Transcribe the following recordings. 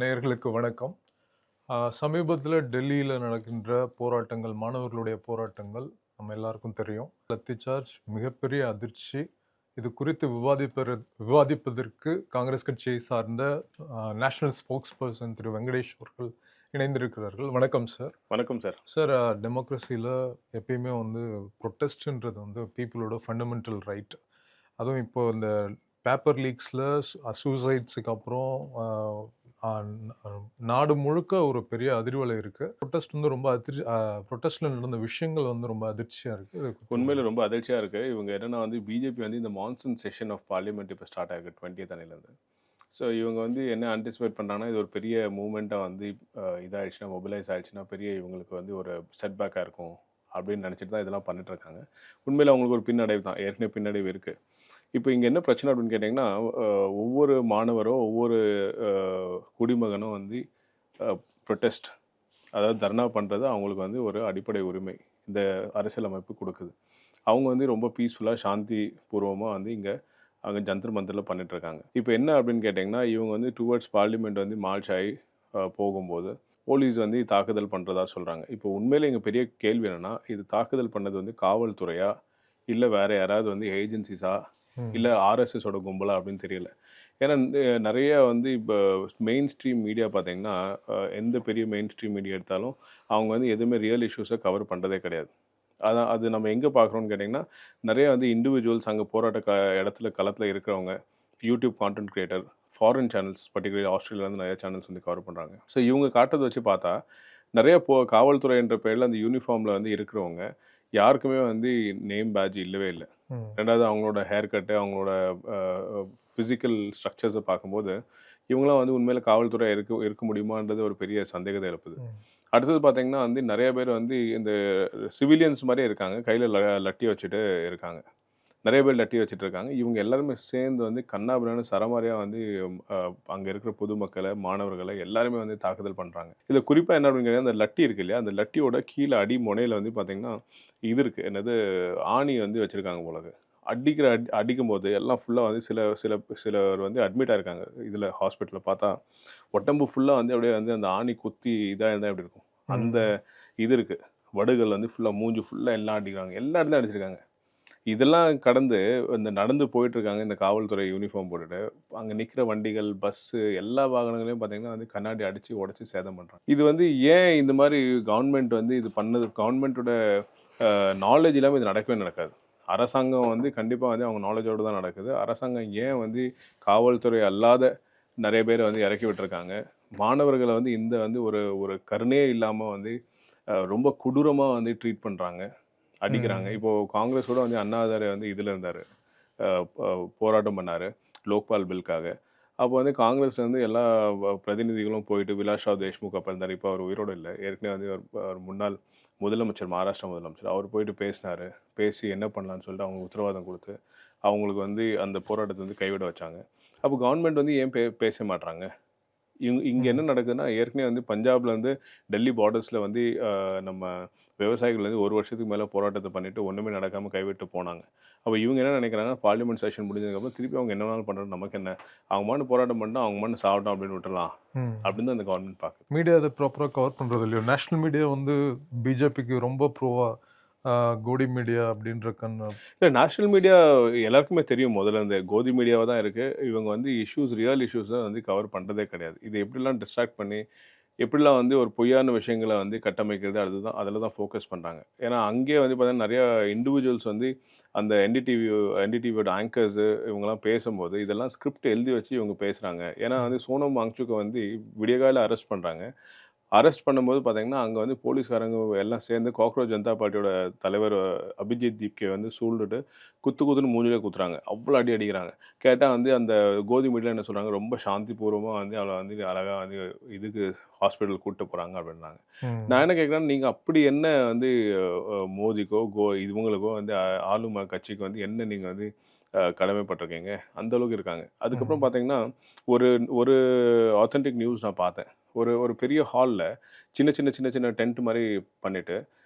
நேயர்களுக்கு வணக்கம். சமீபத்தில டெல்லியில நடக்கின்ற போராட்டங்கள், மாணவர்களுடைய போராட்டங்கள் நம்ம எல்லாருக்கும் தெரியும். லத்தி சார்ஜ் மிகப்பெரிய அதிர்ச்சி. இது குறித்து விவாதிப்பதற்கு காங்கிரஸ் கட்சியை சார்ந்த நேஷனல் ஸ்போக்ஸ் பெர்சன் திரு வெங்கடேஷ் அவர்கள் இணைந்திருக்கிறார்கள். வணக்கம் சார். வணக்கம் சார். சார், டெமோக்ரஸியில எப்பயுமே ப்ரொட்டஸ்ட்ன்றது பீப்பிளோட ஃபண்டமெண்டல் ரைட். அதுவும் இப்போ இந்த பேப்பர் லீக்ஸில் சூசைட்ஸுக்கு அப்புறம் நாடு முழுக்க ஒரு பெரிய அதிர்வலை இருக்கு. ப்ரொட்டஸ்ட் ரொம்ப ப்ரொட்டஸ்ட்ல நடந்த விஷயங்கள் ரொம்ப அதிர்ச்சியா இருக்கு. உண்மையில ரொம்ப அதிர்ச்சியா இருக்கு. இவங்க என்னன்னா பிஜேபி இந்த மான்சூன் செஷன் ஆஃப் பார்லிமெண்ட் இப்போ ஸ்டார்ட் ஆகிருக்கு 20th அன்னையிலேருந்து. ஸோ இவங்க என்ன ஆன்டிசிபேட் பண்ணுறாங்கன்னா, இது ஒரு பெரிய மூவ்மெண்ட்டாக இதாகிடுச்சுன்னா, மொபிலைஸ் ஆகிடுச்சுன்னா பெரிய இவங்களுக்கு ஒரு செட்பேக்காக இருக்கும் அப்படின்னு நினச்சிட்டு தான் இதெல்லாம் பண்ணிட்டுருக்காங்க. உண்மையில் அவங்களுக்கு ஒரு பின்னடைவு தான், ஏற்கனவே பின்னடைவு இருக்குது. இப்போ இங்கே என்ன பிரச்சனை அப்படின்னு கேட்டிங்கன்னா, ஒவ்வொரு மாணவரோ ஒவ்வொரு குடிமகனும் ப்ரொட்டஸ்ட், அதாவது தர்ணா பண்ணுறது அவங்களுக்கு ஒரு அடிப்படை உரிமை இந்த அரசியலமைப்பு கொடுக்குது. அவங்க ரொம்ப பீஸ்ஃபுல்லாக சாந்தி பூர்வமாக இங்கே அங்கே ஜந்தர் மந்தரில் பண்ணிட்டுருக்காங்க. இப்போ என்ன அப்படின்னு கேட்டிங்கன்னா, இவங்க டுவர்ட்ஸ் பார்லிமெண்ட் மார்ச் ஆகி போகும்போது போலீஸ் தாக்குதல் பண்ணுறதா சொல்கிறாங்க. இப்போ உண்மையிலே இங்கே பெரிய கேள்வி என்னென்னா, இது தாக்குதல் பண்ணது காவல்துறையா, இல்லை வேறு யாராவது ஏஜென்சிஸா, இல்லை ஆர்எஸ்எஸோட கும்பலா அப்படின்னு தெரியல. ஏன்னா நிறைய இப்போ மெயின் ஸ்ட்ரீம் மீடியா பார்த்தீங்கன்னா, எந்த பெரிய மெயின் ஸ்ட்ரீம் மீடியா எடுத்தாலும் அவங்க எதுவுமே ரியல் இஷ்யூஸை கவர் பண்ணுறதே கிடையாது. அதான் அது நம்ம எங்கே பார்க்குறோன்னு கேட்டிங்கன்னா, நிறைய இண்டிவிஜுவல்ஸ் அங்கே போராட்ட இடத்துல களத்தில் இருக்கிறவங்க, YouTube content creator, foreign channels, particular ஆஸ்திரேலியாவிலேருந்து நிறைய சேனல்ஸ் கவர் பண்ணுறாங்க. ஸோ இவங்க காட்டுறதை வச்சு பார்த்தா, நிறைய காவல்துறை என்ற பேரில் அந்த யூனிஃபார்மில் இருக்கிறவங்க யாருக்குமே நேம் பேட்ஜ் இல்லவே இல்லை. ரெண்டாவது அவங்களோட ஹேர் கட்டு, அவங்களோட ஃபிசிக்கல் ஸ்ட்ரக்சர்ஸை பார்க்கும்போது இவங்களாம் உண்மையில காவல்துறை இருக்க முடியுமான்றது ஒரு பெரிய சந்தேகத்தை எழுப்புது. அடுத்தது பார்த்தீங்கன்னா நிறைய பேர் இந்த சிவிலியன்ஸ் மாதிரியே இருக்காங்க, கையில் லட்டி வச்சுட்டு இருக்காங்க. நிறைய பேர் லட்டி வச்சுட்டு இருக்காங்க. இவங்க எல்லாருமே சேர்ந்து கண்ணாபிரான சரமாரியாக அங்கே இருக்கிற பொதுமக்களை, மாணவர்களை எல்லாருமே தாக்குதல் பண்ணுறாங்க. இதில் குறிப்பாக என்ன அப்படின்னு கேட்டால், அந்த லட்டி இருக்கு இல்லையா, அந்த லட்டியோட கீழே அடி முனையில் பார்த்தீங்கன்னா இது இருக்குது, என்னது ஆணி வச்சுருக்காங்க போலது. அடிக்கும்போது எல்லாம் ஃபுல்லாக சிலர் அட்மிட் ஆகிருக்காங்க. இதில் ஹாஸ்பிட்டலில் பார்த்தா உடம்பு ஃபுல்லாக அப்படியே அந்த ஆணி குத்தி இதாக இருந்தால் எப்படி இருக்கும், அந்த இது இருக்குது. வடுகள் ஃபுல்லாக மூஞ்சி ஃபுல்லாக எல்லாம் அடிக்கிறாங்க, எல்லா இடத்துலையும் அடிச்சிருக்காங்க. இதெல்லாம் கடந்து நடந்து போயிட்டுருக்காங்க இந்த காவல்துறை யூனிஃபார்ம் போட்டுட்டு. அங்கே நிற்கிற வண்டிகள், பஸ்ஸு, எல்லா வாகனங்களையும் பார்த்தீங்கன்னா கண்ணாடி அடித்து உடச்சி சேதம் பண்ணுறாங்க. இது ஏன் இந்த மாதிரி கவர்மெண்ட் இது பண்ணது, கவர்மெண்ட்டோட நாலேஜ் இல்லாமல் இது நடக்கவே நடக்காது. அரசாங்கம் கண்டிப்பாக அவங்க நாலேஜோடு தான் நடக்குது. அரசாங்கம் ஏன் காவல்துறை அல்லாத நிறைய பேர் இறக்கி விட்டுருக்காங்க. மாணவர்களை இந்த ஒரு ஒரு கருணையே இல்லாமல் ரொம்ப கொடூரமாக ட்ரீட் பண்ணுறாங்க, அடிக்கிறாங்க. இப்போது காங்கிரஸ் கூட அண்ணாதுரை இதில் இருந்தார், போராட்டம் பண்ணார் லோக்பால் பில்காக. அப்போ காங்கிரஸ்லேருந்து எல்லா பிரதிநிதிகளும் போயிட்டு, விலாஸ் ராவ் தேஷ்முக் அப்போ இருந்தார், இப்போ அவர் உயிரோடு இல்லை. ஏற்கனவே அவர் முன்னாள் முதலமைச்சர், மகாராஷ்டிரா முதலமைச்சர், அவர் போயிட்டு பேசினார். பேசி என்ன பண்ணலான்னு சொல்லிட்டு அவங்களுக்கு உத்தரவாதம் கொடுத்து அவங்களுக்கு அந்த போராட்டத்தை கைவிட வச்சாங்க. அப்போ கவர்மெண்ட் ஏன் பேச மாட்டாங்க? இங்கே என்ன நடக்குதுன்னா, ஏற்கனவே பஞ்சாப்லேருந்து டெல்லி பார்டர்ஸில் நம்ம விவசாயிகள் ஒரு வருஷத்துக்கு மேலே போராட்டத்தை பண்ணிவிட்டு ஒன்றுமே நடக்காமல் கைவிட்டு போனாங்க. அப்போ இவங்க என்ன நினைக்கிறாங்க, பார்லிமெண்ட் செஷன் முடிஞ்சதுக்கப்புறம் திருப்பி அவங்க என்ன வேணாலும் பண்ணுறது, நமக்கு என்ன, அவங்க மண்ணு போராட்டம் பண்ணால் அவங்க மண்ணு சாப்பிட்டோம் அப்படின்னு விட்டுலாம் அப்படின்னு தான் அந்த கவர்மெண்ட் பார்க்குது. மீடியா அதை ப்ராப்பராக கவர் பண்ணுறது இல்லையோ. நேஷனல் மீடியா பிஜேபிக்கு ரொம்ப ப்ரோவா, கோடி மீடியா அப்படின்ற இல்லை, நேஷ்னல் மீடியா எல்லாருக்குமே தெரியும், முதல்ல இந்த கோதி மீடியாவாக தான் இருக்குது. இவங்க இஷ்யூஸ், ரியல் இஷ்யூஸ் தான் கவர் பண்ணுறதே கிடையாது. இது எப்படிலாம் டிஸ்ட்ராக்ட் பண்ணி, எப்படிலாம் ஒரு பொய்யான விஷயங்களை கட்டமைக்கிறது, அதுதான் அதில் தான் ஃபோக்கஸ் பண்ணுறாங்க. ஏன்னா அங்கேயே பார்த்தீங்கன்னா நிறையா இண்டிவிஜுவல்ஸ் அந்த என்டிடிவியோட ஆங்கர்ஸு இவங்கெல்லாம் பேசும்போது இதெல்லாம் ஸ்கிரிப்ட் எழுதி வச்சு இவங்க பேசுகிறாங்க. ஏன்னா சோனம் வாங்சுக்கை விடியகாலையில் அரெஸ்ட் பண்ணுறாங்க. அரெஸ்ட் பண்ணும்போது பார்த்தீங்கன்னா, அங்கே போலீஸ்காரங்க எல்லாம் சேர்ந்து காக்ரோச் ஜனதா பார்ட்டியோட தலைவர் அபிஜித் தீப்கே சூழ்ந்துட்டு குத்துன்னு மூஞ்சிலே குத்துறாங்க. அவ்வளோ அடிக்கிறாங்க. கேட்டால் அந்த கோதி மீடியா என்ன சொல்கிறாங்க, ரொம்ப சாந்திபூர்வமாக அவளை அழகாக இதுக்கு ஹாஸ்பிட்டல் கூப்பிட்டு போகிறாங்க அப்படின்றாங்க. நான் என்ன கேட்குறேன்னா, நீங்கள் அப்படி என்ன மோதிக்கோ இவங்களுக்கோ ஆளும் கட்சிக்கு என்ன நீங்கள் கடமைப்பட்டிருக்கீங்க, அந்தளவுக்கு இருக்காங்க. அதுக்கப்புறம் பார்த்தீங்கன்னா, ஒரு ஒரு ஆத்தென்டிக் நியூஸ் நான் பார்த்தேன். ஒரு பெரிய ஹாலில் சின்ன சின்ன சின்ன சின்ன டென்ட் மாதிரி பண்ணிவிட்டு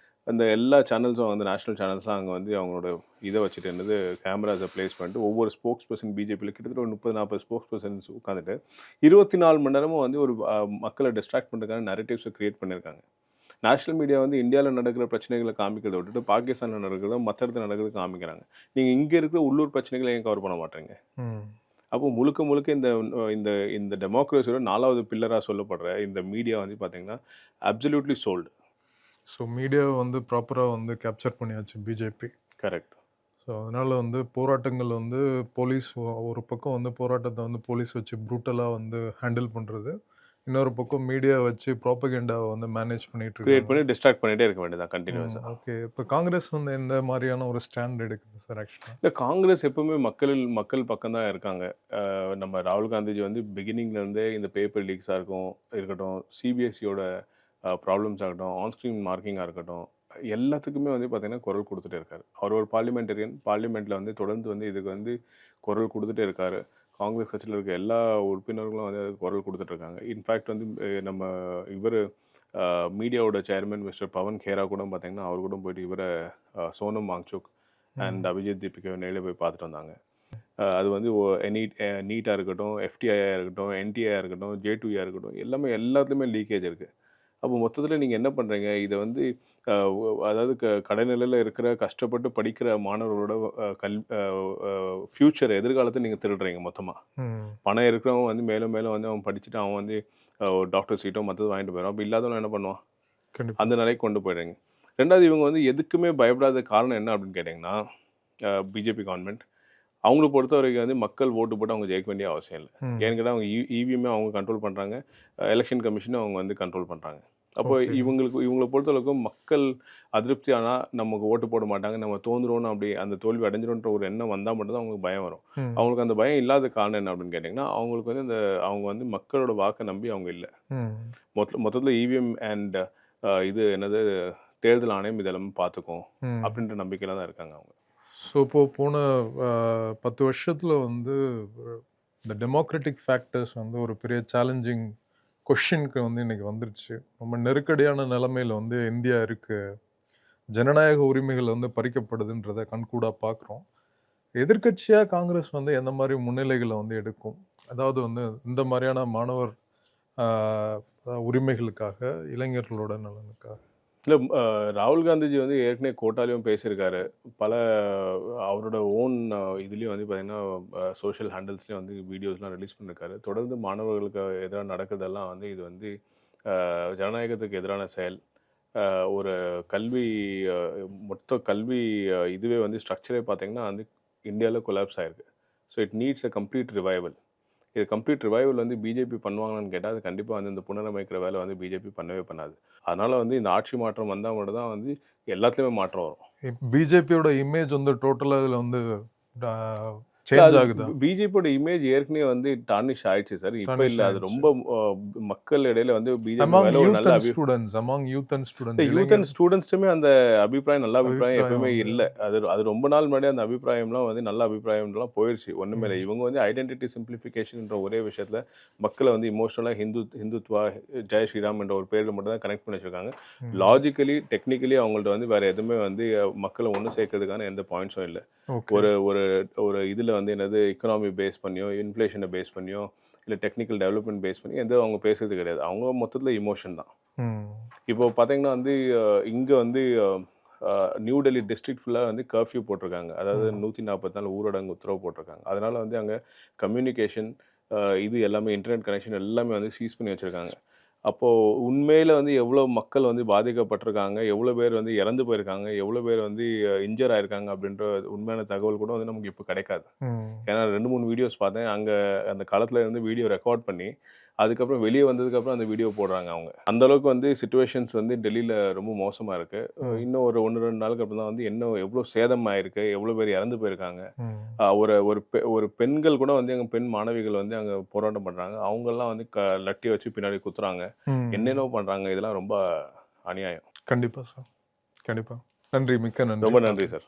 அந்த எல்லா சேனல்ஸும் வந்து நேஷனல் சேனல்ஸ்லாம் அங்கே வந்து அவங்களோட இதை வச்சுட்டு என்னது கேமராஸை ப்ளேஸ் பண்ணிட்டு ஒவ்வொரு ஸ்போக்ஸ் பர்சன் பிஜேபியில் கிட்டத்தட்ட ஒரு 30-40 ஸ்போக்ஸ் பர்சன்ஸ் உட்காந்துட்டு 24 மணி நேரமும் வந்து ஒரு மக்களை டிஸ்ட்ராக்ட் பண்ணுறதுக்கான நரேட்டிவ்ஸை க்ரியேட் பண்ணியிருக்காங்க. நேஷனல் மீடியா வந்து இந்தியாவில் நடக்கிற பிரச்சனைகளை காமிக்கிறத விட்டுட்டு பாகிஸ்தானில் நடக்கிறத மற்ற இடத்துல நடக்கிறது காமிக்கிறாங்க. நீங்கள் இங்கே இருக்கிற உள்ளூர் பிரச்சனைகளை ஏன் கவர் பண்ண மாட்டேங்க? அப்போ முழுக்க முழுக்க இந்த இந்த இந்த டெமோக்ரஸியோட 4வது பில்லராக சொல்லப்படுற இந்த மீடியா வந்து பார்த்தீங்கன்னா அப்சல்யூட்லி சோல்டு. ஸோ மீடியாவை வந்து ப்ராப்பராக வந்து கேப்சர் பண்ணியாச்சு பிஜேபி. கரெக்ட். ஸோ அதனால் வந்து போராட்டங்கள் வந்து போலீஸ் ஒரு பக்கம் வந்து போராட்டத்தை வந்து போலீஸ் வச்சு ப்ரூட்டலாக வந்து ஹேண்டில் பண்ணுறது, இன்னொரு பக்கம் மீடியா வச்சு ப்ராப்பகேண்டாவை வந்து மேனேஜ் பண்ணிட்டு கிரியேட் இருக்காங்க. பண்ணி டிஸ்ட்ராக்ட் பண்ணிகிட்டே இருக்க வேண்டியதான் கண்டினியூஸாக. ஓகே, இப்போ காங்கிரஸ் வந்து எந்த மாதிரியான ஒரு ஸ்டாண்ட் எடுக்குது சார் ஆக்சுவலாக? இந்த காங்கிரஸ் எப்பவுமே மக்கள் பக்கம் தான் இருக்காங்க. நம்ம ராகுல் காந்திஜி வந்து பிகினிங்லேருந்தே இந்த பேப்பர் லீக்ஸாக இருக்கட்டும், சிபிஎஸ்சியோட ப்ராப்ளம்ஸ் ஆகட்டும், ஆன்ஸ்க்ரீன் மார்க்கிங்காக இருக்கட்டும், எல்லாத்துக்குமே வந்து பார்த்தீங்கன்னா குரல் கொடுத்துட்டே இருக்காரு. அவர் ஒரு பார்லிமெண்டரியன். பார்லிமெண்ட்டில் வந்து தொடர்ந்து வந்து இதுக்கு வந்து குரல் கொடுத்துட்டே இருக்காரு. காங்கிரஸ் கட்சியில் இருக்க எல்லா உறுப்பினர்களும் வந்து அதுக்கு குரல் கொடுத்துட்ருக்காங்க. இன்ஃபேக்ட் வந்து நம்ம இவர் மீடியாவோட சேர்மன் மிஸ்டர் பவன் கேரா கூட பார்த்தீங்கன்னா அவர் கூட போயிட்டு இவரை சோனம் வாங்சுக் அண்ட் அபிஜித் தீபிகா நேரில் போய் பார்த்துட்டு வந்தாங்க. அது வந்து நீட்டாக இருக்கட்டும், எஃப்டிஐயாக இருக்கட்டும், என்டிஐயாக இருக்கட்டும், ஜே2யாக இருக்கட்டும், எல்லாத்துலேயுமே லீக்கேஜ் இருக்குது. அப்போ மொத்தத்தில் நீங்கள் என்ன பண்ணுறீங்க? இதை வந்து அதாவது கடைநிலையில் இருக்கிற கஷ்டப்பட்டு படிக்கிற மாணவர்களோட ஃப்யூச்சர் எதிர்காலத்தை நீங்கள் திருடுறீங்க மொத்தமாக. பணம் இருக்கிறவங்க வந்து மேலும் மேலும் வந்து அவன் படிச்சுட்டு அவன் வந்து டாக்டர் சீட்டோ மற்றது வாங்கிட்டு போயிடும். அப்போ இல்லாதவன் என்ன பண்ணுவான்? அந்த நிலைக்கு கொண்டு போயிடுறீங்க. ரெண்டாவது, இவங்க வந்து எதுக்குமே பயப்படாத காரணம் என்ன அப்படின்னு கேட்டிங்கன்னா, பிஜேபி கவர்மெண்ட் அவங்கள பொறுத்த வரைக்கும் வந்து மக்கள் ஓட்டு போட்டு அவங்க ஜெயிக்க வேண்டிய அவசியம் இல்லை. ஏன்னு கேட்டால் அவங்க இவிஎம்மே அவங்க கண்ட்ரோல் பண்ணுறாங்க, எலெக்ஷன் கமிஷனும் அவங்க வந்து கண்ட்ரோல் பண்ணுறாங்க. அப்போ இவங்களை பொறுத்தளவுக்கு மக்கள் அதிருப்தி ஆனால் நமக்கு ஓட்டு போட மாட்டாங்க, நம்ம தோந்துருவோன்னு அப்படி அந்த தோல்வி அடைஞ்சிடும்ன்ற ஒரு எண்ணம் வந்தால் மட்டும்தான் அவங்களுக்கு பயம் வரும். அவங்களுக்கு அந்த பயம் இல்லாத காரணம் என்ன அப்படின்னு கேட்டிங்கன்னா, அவங்களுக்கு வந்து அவங்க வந்து மக்களோட வாக்கை நம்பி அவங்க இல்லை. மொத்தத்தில் இவிஎம் அண்ட் இது என்னது தேர்தல் ஆணையம் இதெல்லாமே பார்த்துக்கும் அப்படின்ற நம்பிக்கையில் தான் இருக்காங்க அவங்க. ஸோ இப்போது போன 10 வருஷத்தில் வந்து இந்த டெமோக்ராட்டிக் ஃபேக்டர்ஸ் வந்து ஒரு பெரிய சேலஞ்சிங் கொஷினுக்கு வந்து இன்றைக்கி வந்துருச்சு. ரொம்ப நெருக்கடியான நிலைமையில் வந்து இந்தியா இருக்குது. ஜனநாயக உரிமைகள் வந்து பறிக்கப்படுதுன்றதை கண்கூடாக பார்க்குறோம். எதிர்க்கட்சியாக காங்கிரஸ் வந்து எந்த மாதிரி முன்னிலைகளை வந்து எடுக்கும்? அதாவது வந்து இந்த மாதிரியான மாணவர் உரிமைகளுக்காக, இளைஞர்களோட நலனுக்காக. இல்லை, ராகுல் காந்திஜி வந்து ஏற்கனவே கோட்டாலையும் பேசியிருக்காரு. பல அவரோட ஓன் இதுலேயும் வந்து பார்த்திங்கன்னா சோஷியல் ஹேண்டில்ஸ்லேயும் வந்து வீடியோஸ்லாம் ரிலீஸ் பண்ணியிருக்காரு. தொடர்ந்து மாணவர்களுக்கு எதிராக நடக்கிறதெல்லாம் வந்து இது வந்து ஜனநாயகத்துக்கு எதிரான செயல். ஒரு கல்வி மொத்த கல்வி இதுவே வந்து ஸ்ட்ரக்சரே பார்த்திங்கன்னா வந்து இந்தியாவில் கொலாப்ஸ் ஆகிருக்கு. So it needs a complete revival. இது கம்ப்ளீட் ரிவைவல் வந்து பிஜேபி பண்ணுவாங்கன்னு கேட்டால் அது கண்டிப்பாக வந்து இந்த புனரமைக்கிற வேலை வந்து பிஜேபி பண்ணவே பண்ணாது. அதனால் வந்து இந்த ஆட்சி மாற்றம் வந்தால் மட்டும் தான் வந்து எல்லாத்துலேயுமே மாற்றம் வரும். பிஜேபியோட இமேஜ் வந்து டோட்டலாக இதில் வந்து சேஞ்ச் ஆகுது. பிஜேபியோட இமேஜ் ஏற்கனவே வந்து டார்னிஷ் ஆயிடுச்சு சார். இப்போ இல்லை, அது ரொம்ப மக்கள் இடையில வந்து யூத் அண்ட் ஸ்டூடெண்ட்ஸுமே அந்த அபிப்பிராயம் நல்ல அபிப்பிராயம் எப்பவுமே இல்லை. அது ரொம்ப நாள் முன்னாடி அந்த அபிப்பிராயம்லாம் வந்து நல்ல அபிப்பிராயம்லாம் போயிடுச்சு. ஒன்றுமே இல்லை. இவங்க வந்து ஐடென்டிட்டி சிம்பிளிஃபிகேஷன்ன்ற ஒரே விஷயத்தில் மக்களை வந்து இமோஷனலாக ஹிந்துத்வா, ஜெய் ஸ்ரீராம் என்ற ஒரு பேரில் மட்டும் தான் கனெக்ட் பண்ணி வச்சுருக்காங்க. லாஜிக்கலி டெக்னிக்கலி அவங்கள்ட்ட வந்து வேறு எதுவுமே வந்து மக்களை ஒன்று சேர்க்கறதுக்கான எந்த பாயிண்ட்ஸும் இல்லை. ஒரு இதில் வந்து என்னது எக்கனாமி பேஸ் பண்ணியோ, இன்ஃப்ளேஷனை பேஸ் பண்ணியோ, இல்லை டெக்னிக்கல் டெவலப்மெண்ட் பேஸ் பண்ணி எந்த அவங்க பேசுறது கிடையாது. அவங்க மொத்தத்தில் இமோஷன் தான். இப்போ பார்த்தீங்கன்னா வந்து இங்கே வந்து நியூ டெல்லி டிஸ்ட்ரிக்ட் ஃபுல்லாக வந்து கர்ஃப்யூ போட்டிருக்காங்க. அதாவது 144 ஊரடங்கு உத்தரவு போட்டிருக்காங்க. அதனால் வந்து அங்கே கம்யூனிகேஷன் இது எல்லாமே இன்டர்நெட் கனெக்ஷன் எல்லாமே வந்து சீஸ் பண்ணி வச்சுருக்காங்க. அப்போது உண்மையில் வந்து எவ்வளோ மக்கள் வந்து பாதிக்கப்பட்டிருக்காங்க, எவ்வளோ பேர் வந்து இறந்து போயிருக்காங்க, எவ்வளோ பேர் வந்து இன்ஜர் ஆயிருக்காங்க அப்படின்ற உண்மையான தகவல் கூட வந்து நமக்கு இப்போ கிடைக்காது. ஏன்னா 2-3 வீடியோஸ் பார்த்தேன். அங்கே அந்த காலத்தில் இருந்து வீடியோ ரெக்கார்ட் பண்ணி அதுக்கப்புறம் வெளியே வந்ததுக்கப்புறம் அந்த வீடியோ போடுறாங்க அவங்க. அந்தளவுக்கு வந்து சிச்சுவேஷன்ஸ் வந்து டெல்லியில் ரொம்ப மோசமாக இருக்குது. இன்னும் ஒரு 1-2 நாளுக்கு அப்புறம் தான் வந்து எவ்வளோ சேதம் ஆயிருக்கு, எவ்வளோ பேர் இறந்து போயிருக்காங்க. ஒரு பெண்கள் கூட வந்து எங்கள் பெண் மாணவிகள் வந்து அங்கே போராட்டம் பண்ணுறாங்க. அவங்கெல்லாம் வந்து லட்டி வச்சு பின்னாடி குத்துறாங்க, என்னென்ன பண்ணுறாங்க. இதெல்லாம் ரொம்ப அநியாயம். கண்டிப்பாக சார், கண்டிப்பாக. நன்றி, மிக்க நன்றி. ரொம்ப நன்றி சார்.